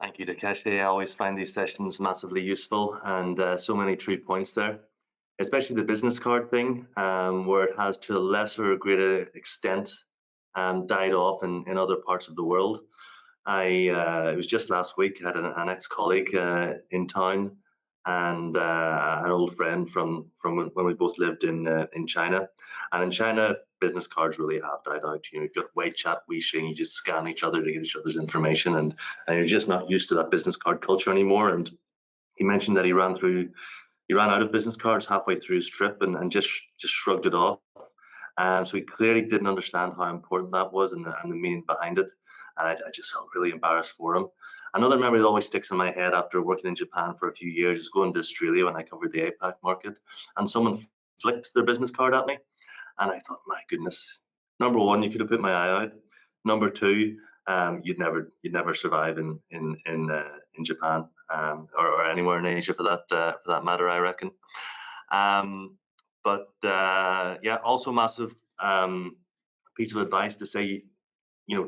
Thank you, Takeshi. I always find these sessions massively useful and so many true points there, especially the business card thing, where it has to a lesser or greater extent died off in other parts of the world. It was just last week, I had an ex-colleague in town and an old friend from when we both lived in China. And in China, business cards really have died out. You know, you've got WeChat, Weixin, you just scan each other to get each other's information, and you're just not used to that business card culture anymore. And he mentioned that he ran out of business cards halfway through his trip and just shrugged it off. So he clearly didn't understand how important that was and the meaning behind it. And I just felt really embarrassed for him. Another memory that always sticks in my head after working in Japan for a few years is going to Australia when I covered the APAC market, and someone flicked their business card at me, and I thought, my goodness, number one, you could have put my eye out. Number two, you'd never survive in Japan, or anywhere in Asia for that matter, I reckon. Yeah, also massive piece of advice to say,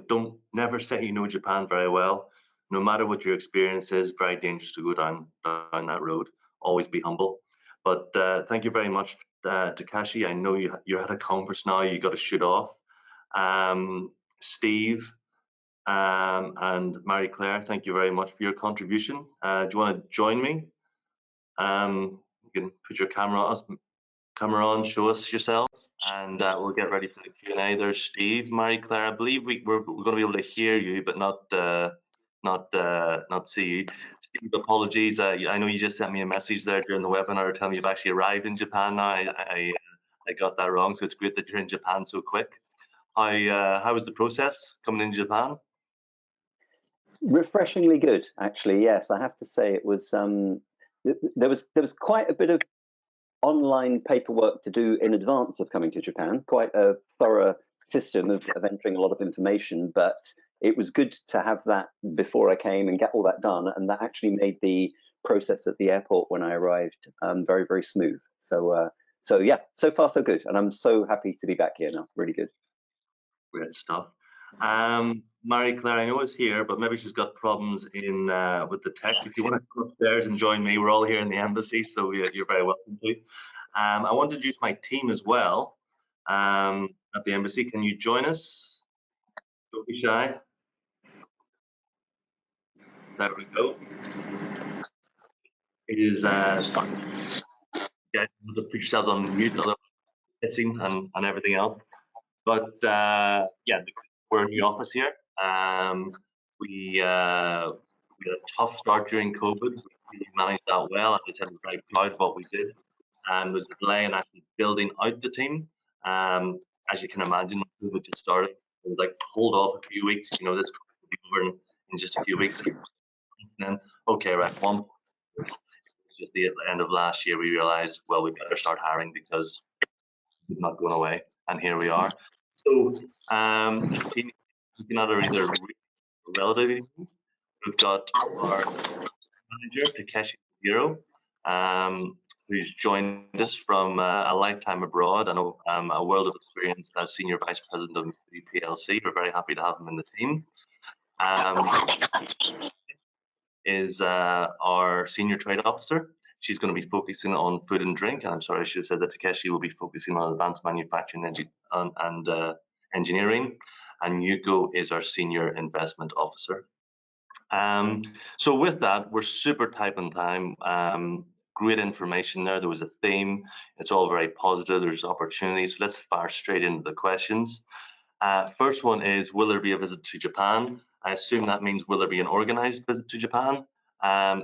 don't never say you know Japan very well. No matter what your experience is, very dangerous to go down that road. Always be humble. But thank you very much, Takeshi. I know you're at a conference now. You got to shoot off. Steve and Marie Claire, thank you very much for your contribution. Do you want to join me? You can put your camera on, show us yourselves, and we'll get ready for the Q&A. There's Steve, Marie Claire. I believe we're going to be able to hear you, but not see you. Steve, apologies. I know you just sent me a message there during the webinar telling me you've actually arrived in Japan now. I got that wrong, so it's great that you're in Japan so quick. How was the process coming into Japan? Refreshingly good, actually. Yes, I have to say it was. There was quite a bit of online paperwork to do in advance of coming to Japan. Quite a thorough system of entering a lot of information, but it was good to have that before I came and get all that done, and that actually made the process at the airport when I arrived very, very smooth. So yeah, so far so good, and I'm so happy to be back here now. Really good. Great stuff. Marie Claire, I know is here, but maybe she's got problems with the tech. If you want to come upstairs and join me, we're all here in the embassy, so you're very welcome to. I want to introduce my team as well at the embassy. Can you join us? Don't be shy. There we go. It is put yourselves on mute, otherwise hissing and everything else. But yeah, we're in the office here. We had a tough start during COVID. We managed that well. As I said, we're very proud of what we did. And was a delay in actually building out the team. As you can imagine, when COVID just started, it was like, hold off a few weeks. You know, this will be over in just a few weeks. And then, okay, right, just the end of last year, we realized, well, we better start hiring because it's not going away. And here we are. So, looking at our either relatively, we've got our manager, Takeshi Hiro, who's joined us from a lifetime abroad and a world of experience as Senior Vice President of PLC. We're very happy to have him in the team. Is our Senior Trade Officer. She's going to be focusing on food and drink. And I'm sorry, I should have said that Takeshi will be focusing on advanced manufacturing and engineering. And Yuko is our Senior Investment Officer. So with that, we're super tight on time. Great information there. There was a theme. It's all very positive. There's opportunities. So let's fire straight into the questions. First one is, will there be a visit to Japan? I assume that means, will there be an organized visit to Japan?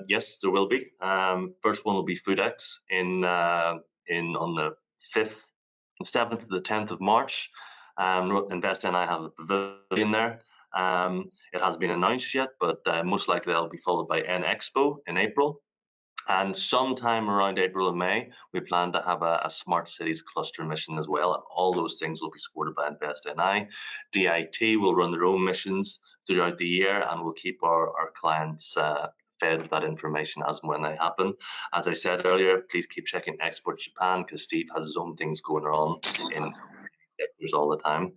Yes, there will be. First one will be FoodX on the 7th to the 10th of March. Invest and I have a pavilion there. It hasn't been announced yet, but most likely that'll be followed by NExpo in April. And sometime around April and May, we plan to have a smart cities cluster mission as well. And all those things will be supported by InvestNI. DIT will run their own missions throughout the year, and we'll keep our clients fed with that information as and when they happen. As I said earlier, please keep checking Export Japan because Steve has his own things going on in sectors all the time.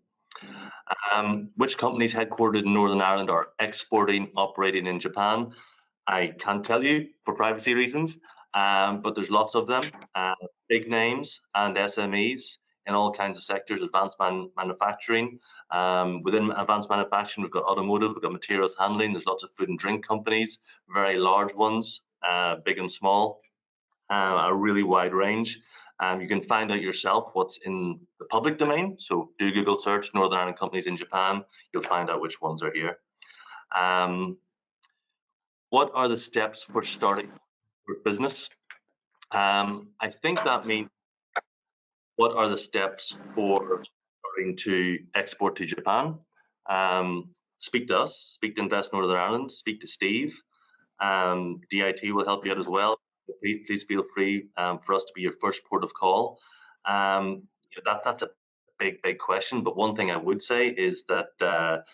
Which companies headquartered in Northern Ireland are exporting, operating in Japan? I can't tell you for privacy reasons, but there's lots of them, big names and SMEs in all kinds of sectors, advanced manufacturing. Within advanced manufacturing, we've got automotive, we've got materials handling, there's lots of food and drink companies, very large ones, big and small, a really wide range. You can find out yourself what's in the public domain. So do Google search Northern Ireland companies in Japan. You'll find out which ones are here. What are the steps for starting your business? I think that means what are the steps for starting to export to Japan? Speak to us, speak to Invest Northern Ireland, speak to Steve. DIT will help you out as well. Please feel free for us to be your first port of call. That's a big question, but one thing I would say is that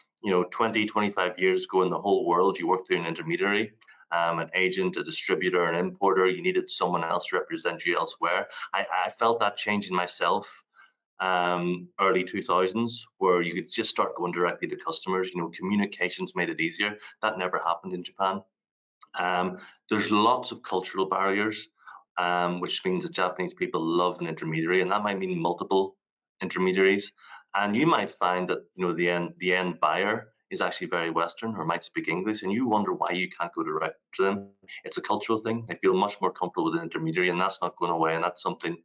20, 25 years ago in the whole world, you worked through an intermediary, an agent, a distributor, an importer. You needed someone else to represent you elsewhere. I felt that changing myself early 2000s, where you could just start going directly to customers. Communications made it easier. That never happened in Japan. There's lots of cultural barriers, which means that Japanese people love an intermediary, and that might mean multiple intermediaries. And you might find that the end buyer is actually very Western or might speak English, and you wonder why you can't go direct to them. It's a cultural thing. They feel much more comfortable with an intermediary, and that's not going away, and that's something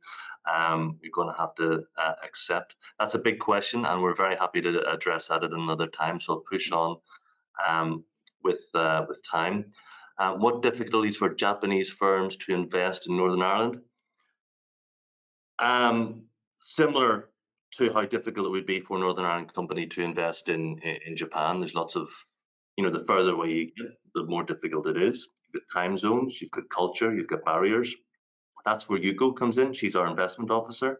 you're going to have to accept. That's a big question, and we're very happy to address that at another time. So I'll push on with time. What difficulties for Japanese firms to invest in Northern Ireland? Similar to how difficult it would be for a Northern Ireland company to invest in Japan. There's lots of, the further away you get, the more difficult it is. You've got time zones, you've got culture, you've got barriers. That's where Yuko comes in. She's our investment officer.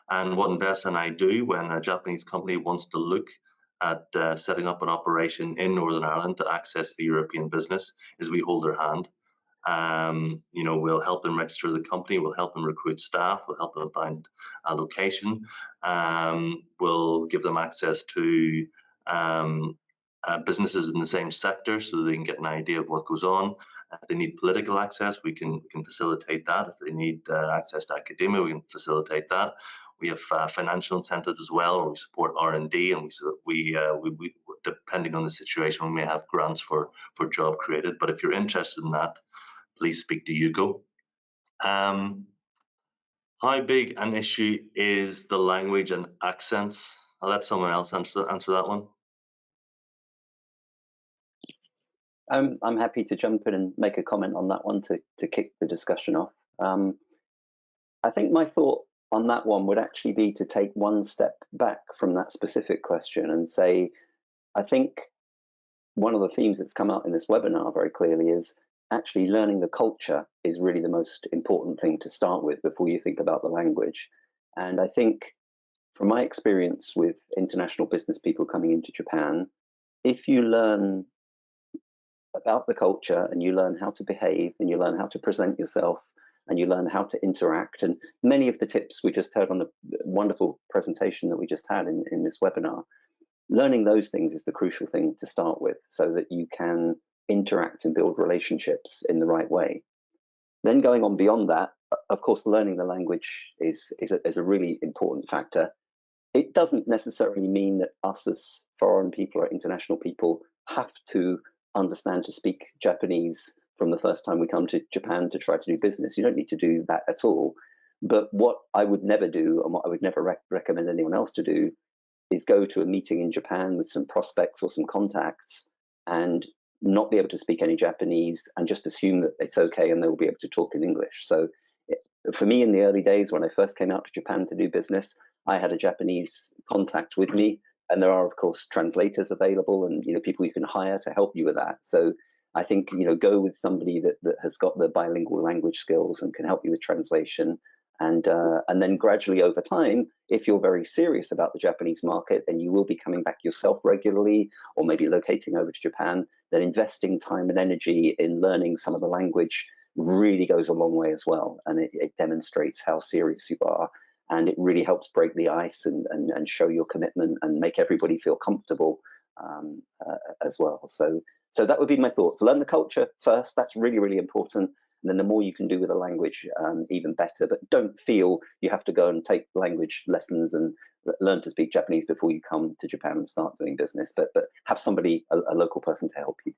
And what Invest and I do when a Japanese company wants to look at setting up an operation in Northern Ireland to access the European business is we hold their hand. We'll help them register the company, we'll help them recruit staff, we'll help them find a location, we'll give them access to businesses in the same sector so they can get an idea of what goes on. If they need political access, we can facilitate that. If they need access to academia, we can facilitate that. We have financial incentives as well, where we support R&D, and we depending on the situation, we may have grants for job created. But if you're interested in that, please speak to Yuko. How big an issue is the language and accents? I'll let someone else answer that one. I'm happy to jump in and make a comment on that one to kick the discussion off. I think my thought on that one would actually be to take one step back from that specific question and say, I think one of the themes that's come out in this webinar very clearly is actually learning the culture is really the most important thing to start with before you think about the language. And I think from my experience with international business people coming into Japan, if you learn about the culture and you learn how to behave and you learn how to present yourself and you learn how to interact, and many of the tips we just heard on the wonderful presentation that we just had in this webinar, learning those things is the crucial thing to start with so that you can interact and build relationships in the right way. Then going on beyond that, of course, learning the language is a really important factor. It doesn't necessarily mean that us as foreign people or international people have to understand to speak Japanese from the first time we come to Japan to try to do business. You don't need to do that at all. But what I would never do, and what I would never recommend anyone else to do, is go to a meeting in Japan with some prospects or some contacts and not be able to speak any Japanese and just assume that it's okay and they'll be able to talk in English. So for me, in the early days when I first came out to Japan to do business, I had a Japanese contact with me, and there are of course translators available and people you can hire to help you with that. So I think go with somebody that has got the bilingual language skills and can help you with translation. And then gradually over time, if you're very serious about the Japanese market and you will be coming back yourself regularly or maybe locating over to Japan, then investing time and energy in learning some of the language really goes a long way as well. And it demonstrates how serious you are. and it really helps break the ice and show your commitment and make everybody feel comfortable as well. So that would be my thoughts. Learn the culture first. That's really, really important. And then the more you can do with a language, even better. But don't feel you have to go and take language lessons and learn to speak Japanese before you come to Japan and start doing business. But have somebody, a local person, to help you.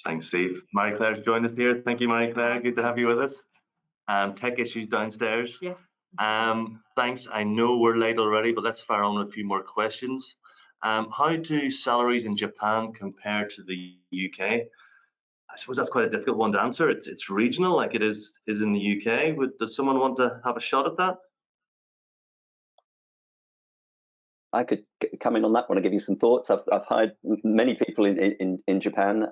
Thanks, Steve. Marie-Claire's joined us here. Thank you, Marie-Claire. Good to have you with us. Tech issues downstairs. Yes. Thanks. I know we're late already, but let's fire on with a few more questions. How do salaries in Japan compare to the UK? I suppose that's quite a difficult one to answer. It's regional, like it is in the UK. Does someone want to have a shot at that? I could come in on that one and give you some thoughts. I've hired many people in Japan.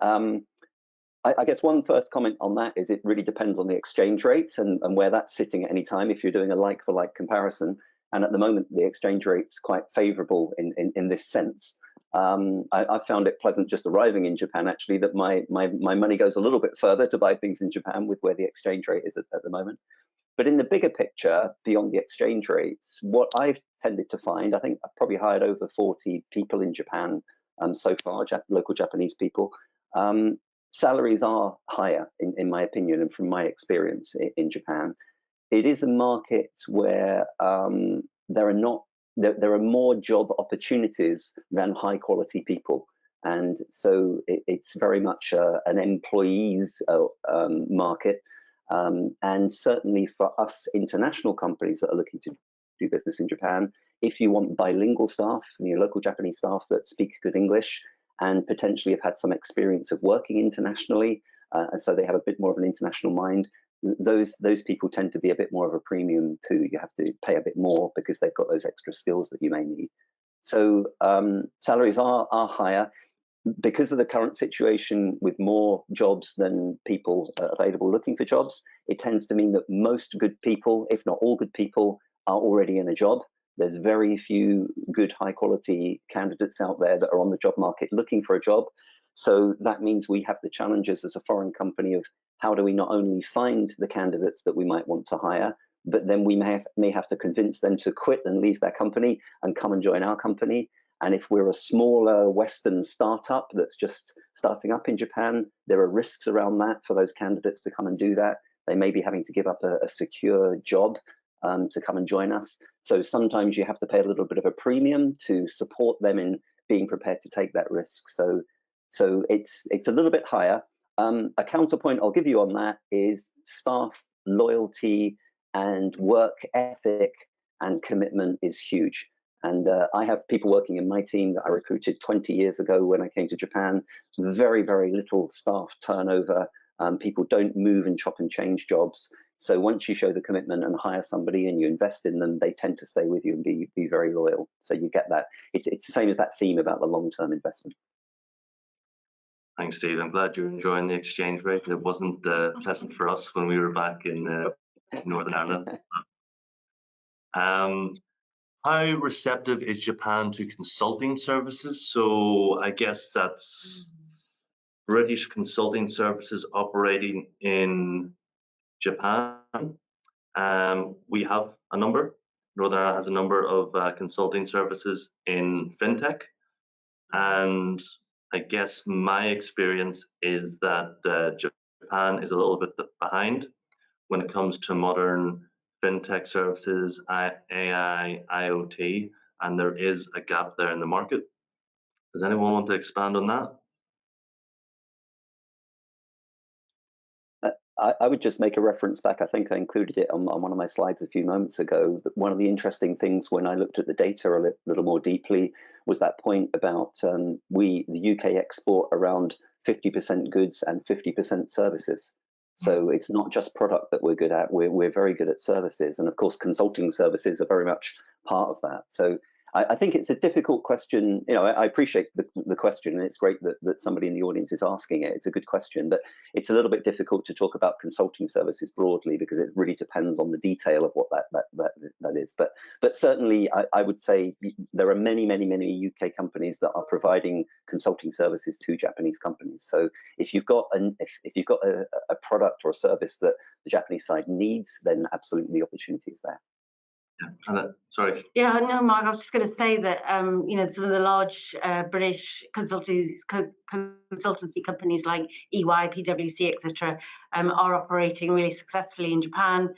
I guess one first comment on that is it really depends on the exchange rate and where that's sitting at any time if you're doing a like-for-like comparison. And at the moment, the exchange rate's quite favorable in this sense. I found it pleasant just arriving in Japan, actually, that my money goes a little bit further to buy things in Japan with where the exchange rate is at the moment. But in the bigger picture, beyond the exchange rates, what I've tended to find, I think I've probably hired over 40 people in Japan so far, local Japanese people. Salaries are higher, in my opinion, and from my experience in Japan. It is a market where there are more job opportunities than high quality people. And so it's very much an employees market. And certainly for us international companies that are looking to do business in Japan, if you want bilingual staff, local Japanese staff that speak good English and potentially have had some experience of working internationally, and so they have a bit more of an international mind, those people tend to be a bit more of a premium too. You have to pay a bit more because they've got those extra skills that you may need. So salaries are higher. Because of the current situation with more jobs than people available looking for jobs, it tends to mean that most good people, if not all good people, are already in a job. There's very few good high quality candidates out there that are on the job market looking for a job. So that means we have the challenges as a foreign company of how do we not only find the candidates that we might want to hire, but then we may have to convince them to quit and leave their company and come and join our company. And if we're a smaller Western startup that's just starting up in Japan, there are risks around that for those candidates to come and do that. They may be having to give up a secure job to come and join us. So sometimes you have to pay a little bit of a premium to support them in being prepared to take that risk. So it's a little bit higher. A counterpoint I'll give you on that is staff loyalty and work ethic and commitment is huge. And I have people working in my team that I recruited 20 years ago when I came to Japan. Very, very little staff turnover. People don't move and chop and change jobs. So once you show the commitment and hire somebody and you invest in them, they tend to stay with you and be very loyal. So you get that. It's the same as that theme about the long-term investment. Thanks, Steve. I'm glad you're enjoying the exchange rate. It wasn't pleasant for us when we were back in Northern Ireland. How receptive is Japan to consulting services? So I guess that's British consulting services operating in Japan. We have a number. Northern Ireland has a number of consulting services in fintech. And I guess my experience is that Japan is a little bit behind when it comes to modern fintech services, AI, IoT, and there is a gap there in the market. Does anyone want to expand on that? I would just make a reference back. I think I included it on one of my slides a few moments ago. That one of the interesting things when I looked at the data a little more deeply was that point about the UK export around 50% goods and 50% services. So it's not just product that we're good at. We're very good at services, and of course, consulting services are very much part of that. So I think it's a difficult question. I appreciate the question, and it's great that somebody in the audience is asking it. It's a good question, but it's a little bit difficult to talk about consulting services broadly because it really depends on the detail of what that is. But certainly, I would say there are many UK companies that are providing consulting services to Japanese companies. So if you've got a product or a service that the Japanese side needs, then absolutely the opportunity is there. Yeah. Sorry. Yeah, no, Mark, I was just going to say that, some of the large British consultancy companies like EY, PwC, etc., are operating really successfully in Japan.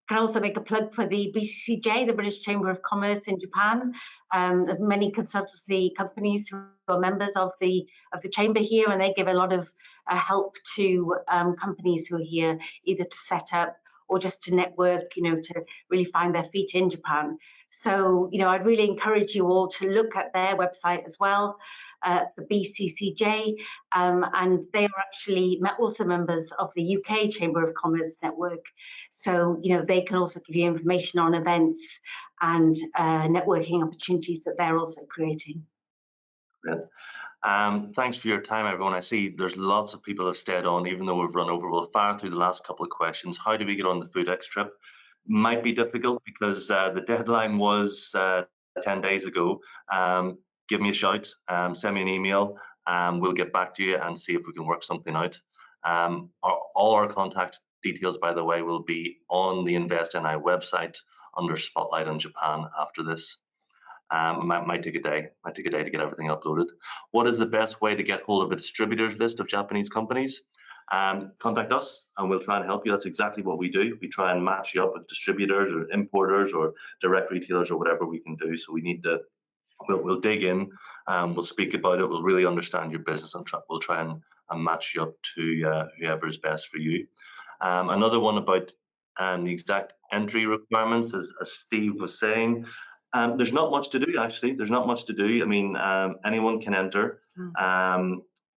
Can also make a plug for the BCCJ, the British Chamber of Commerce in Japan. There's many consultancy companies who are members of the chamber here, and they give a lot of help to companies who are here, either to set up or just to network, to really find their feet in Japan. So, I'd really encourage you all to look at their website as well, the BCCJ, and they are actually also members of the UK Chamber of Commerce network. So, they can also give you information on events and networking opportunities that they're also creating. Great. Thanks for your time, everyone. I see there's lots of people have stayed on, even though we've run over. We'll fire through the last couple of questions. How do we get on the FoodX trip? Might be difficult because the deadline was 10 days ago. Give me a shout, send me an email, we'll get back to you and see if we can work something out. All our contact details, by the way, will be on the InvestNI website under Spotlight on Japan after this. Might take a day to get everything uploaded. What is the best way to get hold of a distributors list of Japanese companies? Contact us and we'll try and help you. That's exactly what we do. We try and match you up with distributors or importers or direct retailers or whatever we can do. So we need to, we'll dig in, we'll speak about it, we'll really understand your business, and we'll try and match you up to whoever is best for you. Another one about the exact entry requirements, as Steve was saying. There's not much to do, actually. There's not much to do. I mean, anyone can enter.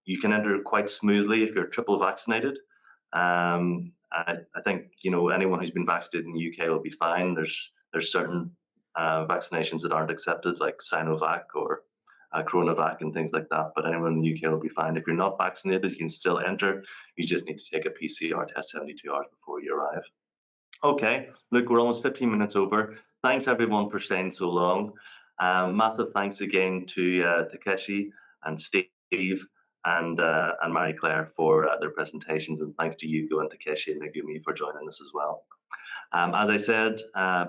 You can enter quite smoothly if you're triple vaccinated. I think anyone who's been vaccinated in the UK will be fine. There's certain vaccinations that aren't accepted, like Sinovac or Coronavac and things like that. But anyone in the UK will be fine. If you're not vaccinated, you can still enter. You just need to take a PCR test 72 hours before you arrive. Okay, look, we're almost 15 minutes over. Thanks everyone for staying so long. Massive thanks again to Takeshi and Steve and Marie Claire for their presentations, and thanks to Yugo and Takeshi and Megumi for joining us as well. As I said,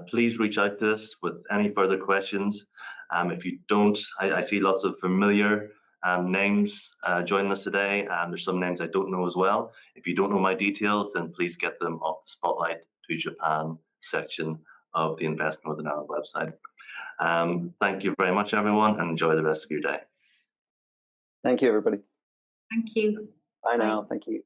please reach out to us with any further questions. If you don't, I see lots of familiar names joining us today, and there's some names I don't know as well. If you don't know my details, then please get them off the Spotlight to Japan section of the Invest Northern Ireland website. Thank you very much, everyone, and enjoy the rest of your day. Thank you, everybody. Thank you. Bye now. Thank you.